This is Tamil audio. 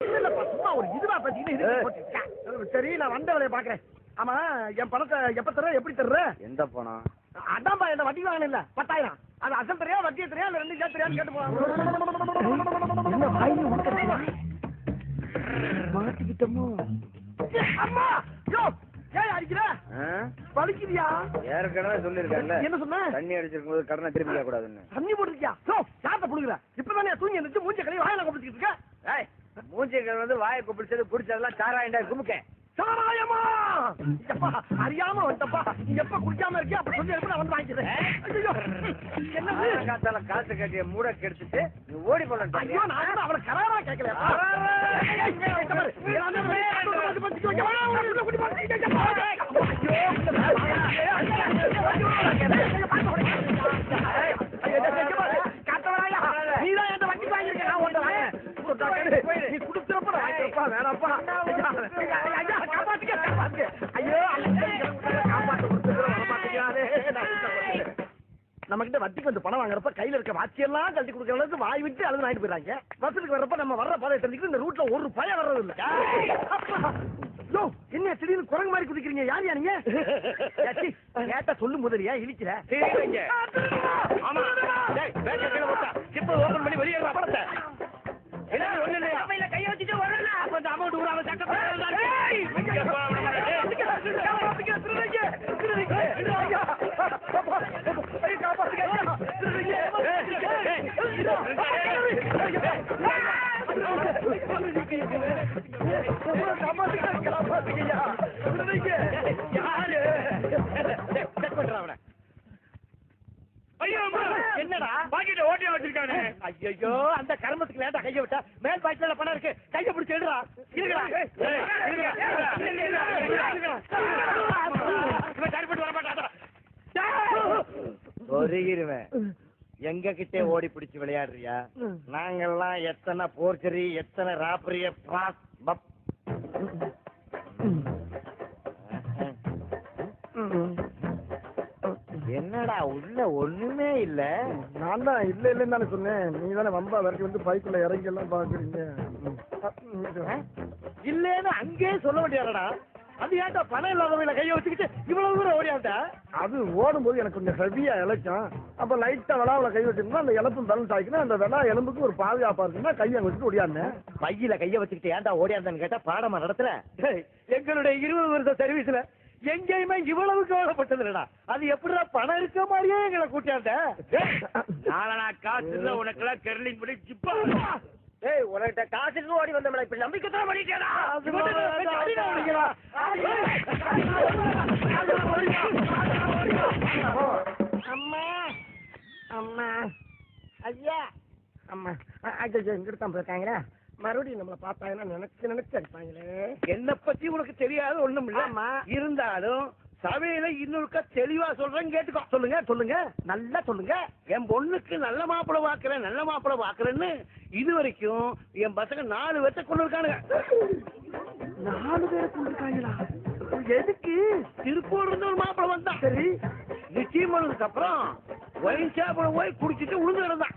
சும்மா ஒரு இதுவா சரி, நான் வந்த வேலையை பாக்குறேன். ஆமா, என் பணத்தை எப்ப தர்ற, எப்படி தர்ற? எந்த பணம்? அதான்பா, என்ன வட்டி வாங்கின இல்ல 10,000. அது அசல் தெரியா, வட்டியை தெரியா, இல்ல ரெண்டு சேர்த்து கேட்டு போவாங்க. மாட்டிக்கிட்டோமோ? அம்மா, யோ, ஏன் அடிக்கிற? வலிக்குதியா? ஏற்கனவே சொல்லிருக்கேன்ல. என்ன சொன்ன? தண்ணி அடிச்சிருக்கும் போது கடனை திருப்பி கூடாதுன்னு. தண்ணி போட்டுருக்கியா? யோ, யார்ட்ட புடுங்குற? இப்பதானே தூங்கி இருந்துச்சு மூஞ்ச கழுவி வாயில கொப்பிச்சுக்கிட்டு இருக்க. மூஞ்சிகள் வந்து வாயை கொப்பிடிச்சது குடிச்சதெல்லாம் சாராயண்டா குமுக்க. சாராயமா? எப்பா அறியாம வந்துட்டப்பா. நீ எப்ப குடிக்காம இருக்கியா அப்ப சொல்லி நான் வந்து வாங்கிக்கிறேன். என்ன காத்தால காசு கட்டிய மூட கெடுத்துட்டு நீ ஓடி போன. ஐயோ, நான் அவளை கராரா கேட்கல. நீதான் என் வட்டி வாங்கிருக்க. நான் ஒன்றை நீ குடுத்துறப்ப வேணாப்பா. நம்ம கிட்ட வட்டிக்கு வந்து பணம் வாங்குறப்ப கையில இருக்க வாட்சியெல்லாம் கழட்டி கொடுக்கற அளவுக்கு வாய் விட்டு அழுது வாங்கிட்டு போயிடறாங்க. பஸ்ஸுக்கு வர்றப்ப நம்ம வர்ற பாதையை தெரிஞ்சுக்கிட்டு இந்த ரூட்ல ஒரு பயம் வர்றது இல்ல. என்ன திடீர்னு குரங்கு மாதிரி குதிக்கிறீங்க? யார் நீங்க? கேட்ட சொல்லு முதலியா இழிக்கிற. ஓபன் பண்ணி வெளியே படத்தை கைய வச்சுட்டு வரல. அப்ப அந்த அமௌண்ட் ஊராம சட்டம் என்னடா பாக்கெட் ஓட்டி வச்சிருக்கானே? ஐயோ, அந்த கர்மத்துக்கு லேட்டா கைய விட்டா மேல் பாக்கெட்ல பணம் இருக்கு. கைய பிடிச்சு எடுடா. சொருகிருவேன். எங்க கிட்டே ஓடி பிடிச்சு விளையாடுறியா? நாங்கெல்லாம் எத்தனை போர்ச்சரி, எத்தனை ராப்பரிய என்னடா உள்ள ஒண்ணுமே இல்ல. நான் தான் இல்ல இல்லன்னு தானே சொன்னேன். நீ தானே வம்பா வரைக்கும் வந்து பைக்குள்ள இறங்கி எல்லாம் பாக்குறீங்க. இல்லன்னு அங்கே சொல்ல வேண்டியடா. அது ஏன்டா பணம் இல்லாதவங்கள கைய வச்சுக்கிட்டு இவ்வளவு தூரம் ஓடியாட்டா? அது ஓடும்போது எனக்கு கொஞ்சம் ஹெவியா இழைக்கும். அப்ப லைட்டா விளாவில கை வச்சிருந்தா அந்த எலும்பும் பேலன்ஸ் ஆகிக்கணும். அந்த விளா எலும்புக்கு ஒரு பாதுகாப்பா இருக்குன்னா கையை வச்சுட்டு ஓடியாருந்தேன். பையில கைய வச்சுக்கிட்டு ஏன்டா ஓடியாந்தான்னு கேட்டா பாடமா நடத்துல. எங்களுடைய 20 வருஷ சர்வீஸ்ல எங்கேயுமே இவ்வளவு கவலைப்பட்டது இல்லடா. அது எப்படிடா பணம் இருக்க மாதிரியே எங்களை கூட்டியாண்ட. நாளா காசு இல்ல உனக்கெல்லாம் கெர்லிங் பண்ணி ஜிப்பா. ஏய், உனக்கிட்ட காசுக்கு ஓடி வந்தோம்ல, இப்ப நம்பிக்கை தான் பண்ணிட்டேடா. அம்மா அம்மா ஐயா அம்மா இங்கிட்டு போயிருக்காங்களா? மறுபடியும் நம்மளை பார்த்தாங்கன்னா நினைச்சு அடிப்பாங்களே. என்ன பத்தி உனக்கு தெரியாது ஒண்ணும் இல்ல. இருந்தாலும் சபையில இன்னொருக்கா தெளிவா சொல்றேன், கேட்டுக்கோ. சொல்லுங்க சொல்லுங்க, நல்லா சொல்லுங்க. என் பொண்ணுக்கு நல்ல மாப்பிளை பாக்குறேன், நல்ல மாப்பிளை பாக்குறேன்னு இது வரைக்கும் என் பசங்க 4 பேர்த்த கொண்டு இருக்கானுங்க. 4 பேரை கொண்டு இருக்காங்களா? எதுக்கு? திருப்பூர்ல இருந்து ஒரு மாப்பிளை வந்தான். சரி, நிச்சயம் பண்ணதுக்கு அப்புறம் ஒயின் ஷாப்ல போய் குடிச்சிட்டு உழுந்து கிடந்தான்.